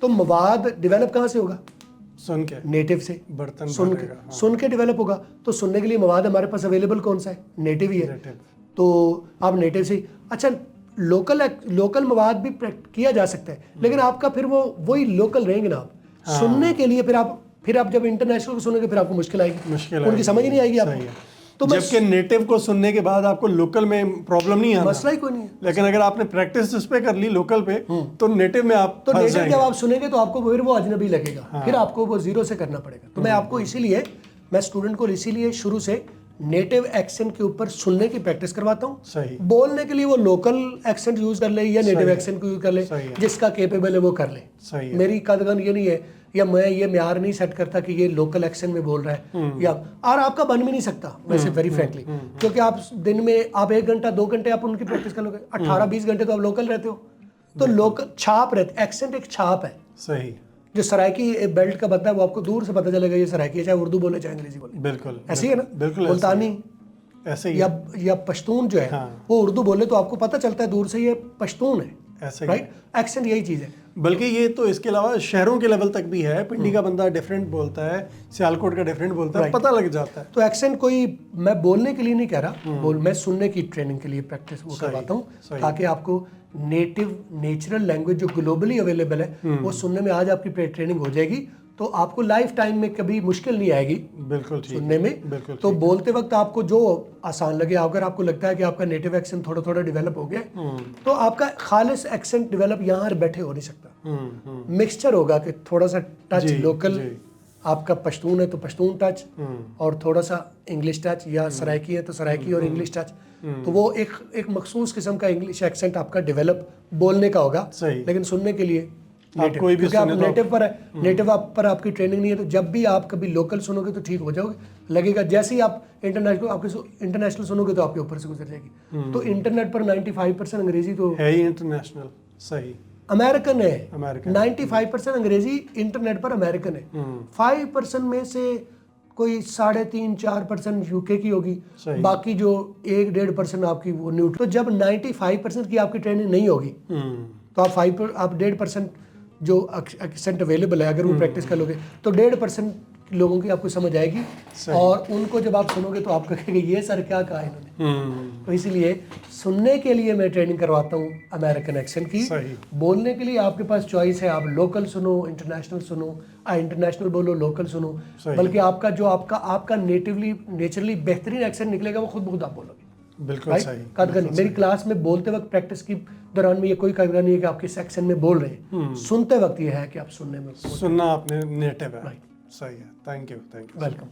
तो मवाद डेवलप कहाँ से होगा? सुन के, नेटिव से। बर्तन सुन के, हाँ। सुन के डेवलप होगा। तो सुनने के लिए मवाद हमारे पास अवेलेबल कौन सा है? नेटिव ही है। नेटिव। तो आप नेटिव से, अच्छा लोकल मवाद भी किया जा सकता है, लेकिन आपका फिर वो वही लोकल रहेंगे ना आप। हाँ। सुनने के लिए फिर आप जब इंटरनेशनल को सुनोगे फिर आपको मुश्किल आएगी, उनकी समझ ही नहीं आएगी आपको। तो जबकि नेटिव को सुनने के बाद आपको लोकल में प्रॉब्लम नहीं आना, मसला ही कोई नहीं है। लेकिन अगर आपने प्रैक्टिस उस पे कर ली लोकल पे, तो नेटिव में आप तो फंस नेटिव जाएंगे। जब आप सुनेंगे तो आपको फिर वो अजनबी लगेगा। हाँ। फिर आपको वो जीरो से करना पड़ेगा। तो मैं आपको इसीलिए, मैं स्टूडेंट को इसीलिए शुरू से नेटिव एक्सेंट के ऊपर सुनने की प्रैक्टिस करवाता हूँ। सही। बोलने के लिए वो लोकल एक्सेंट यूज कर ले या नेटिव एक्सेंट को यूज कर ले, जिसका केपेबल है वो कर ले। सही है। मेरी कदगन ये नहीं है, या मैं ये म्यार नहीं सेट करता कि ये लोकल एक्सेंट में बोल रहा है, या और आपका बन भी नहीं सकता वैसे, वेरी फ्रैंकली, क्योंकि आप दिन में आप 1 घंटा 2 घंटे आप उनकी प्रैक्टिस कर लोगे, 18-20 घंटे तो आप लोकल रहते हो। तो लोकल छाप रहती, एक्सेंट एक छाप है। सही। जो सराइकी बेल्ट का बंदा है वो आपको दूर से पता चलेगा ये सराइकी है, चाहे उर्दू बोले चाहे अंग्रेजी बोले। बिल्कुल ऐसे ही है ना? बिल्कुल मुल्तानी ऐसे ही या पश्तून जो है, हाँ। वो उर्दू बोले तो आपको पता चलता है दूर से ये पश्तून है, ऐसे ही। राइट? एक्सेंट यही चीज़ है। बल्कि ये तो इसके अलावा शहरों के लेवल तक भी है, पिंडी का बंदा डिफरेंट बोलता है, सियालकोट का डिफरेंट बोलता है, पता लग जाता है। तो एक्सेंट कोई मैं बोलने के लिए नहीं कह रहा, मैं सुनने की ट्रेनिंग के लिए प्रैक्टिस वो करवाता हूँ, ताकि आपको नेटिव नेचुरल लैंग्वेज जो ग्लोबली अवेलेबल है वो सुनने में आज आपकी ट्रेनिंग हो जाएगी, तो आपको लाइफ टाइम में कभी मुश्किल नहीं आएगी। बिल्कुल ठीक, सुनने में। बिल्कुल तो बोलते वक्त आपको जो आसान लगे, अगर आपको लगता है कि आपका नेटिव एक्सेंट थोड़ा थोड़ा डेवलप हो गया, तो आपका खालिस एक्सेंट डेवलप यहाँ बैठे हो नहीं सकता। मिक्सचर होगा कि थोड़ा सा टच लोकल, आपका पश्तून है तो पश्तून टच, और थोड़ा सा इंग्लिश टच, या सराइकी है तो सराइकी और इंग्लिश टच। तो वो एक मखसूस किस्म का इंग्लिश एक्सेंट आपका डेवलप बोलने का होगा, लेकिन सुनने के लिए नेटिव, क्योंकि आप नेटिव पर है, नेटिव आप पर आपकी ट्रेनिंग नहीं है। तो जब भी आप कभी लोकल सुनोगे तो ठीक हो जाओगे, लगेगा जैसे ही आप इंटरनेशनल सुनोगे तो आपके ऊपर से गुजर जाएगी। तो इंटरनेट पर 95% अंग्रेजी तो है ही इंटरनेशनल। सही। अमेरिकन है, 95% अंग्रेजी इंटरनेट पर अमेरिकन है। 5% में से कोई 3.5-4% यूके की होगी, बाकी जो 1-1.5% आपकी वो न्यूट्रल। तो जब 95% की आपकी ट्रेनिंग नहीं होगी, तो आप 1.5% जो एक्सेंट अवेलेबल है, अगर वो प्रैक्टिस कर लोगे तो 1.5% लोगों की आपको समझ आएगी, और उनको जब आप सुनोगे तो आप कहेंगे ये सर क्या कहा इन्होंने। तो इसीलिए सुनने के लिए मैं ट्रेनिंग करवाता हूँ अमेरिकन एक्सेंट की। बोलने के लिए आपके पास चॉइस है, आप लोकल सुनो, इंटरनेशनल सुनो, इंटरनेशनल बोलो, लोकल सुनो, बल्कि आपका जो आपका नेचुरली बेहतरीन एक्सेंट निकलेगा वो खुद ब खुद आप बोलोगे। बिल्कुल सही। कदगनी मेरी क्लास में बोलते वक्त प्रैक्टिस की दौरान में ये कोई कदगनी नहीं है कि आप किस एक्सेंट में बोल रहे हैं, सुनते वक्त ये है कि आप सुनने में सुनना आपने नेटिव है। सही है। Thank you. वेलकम।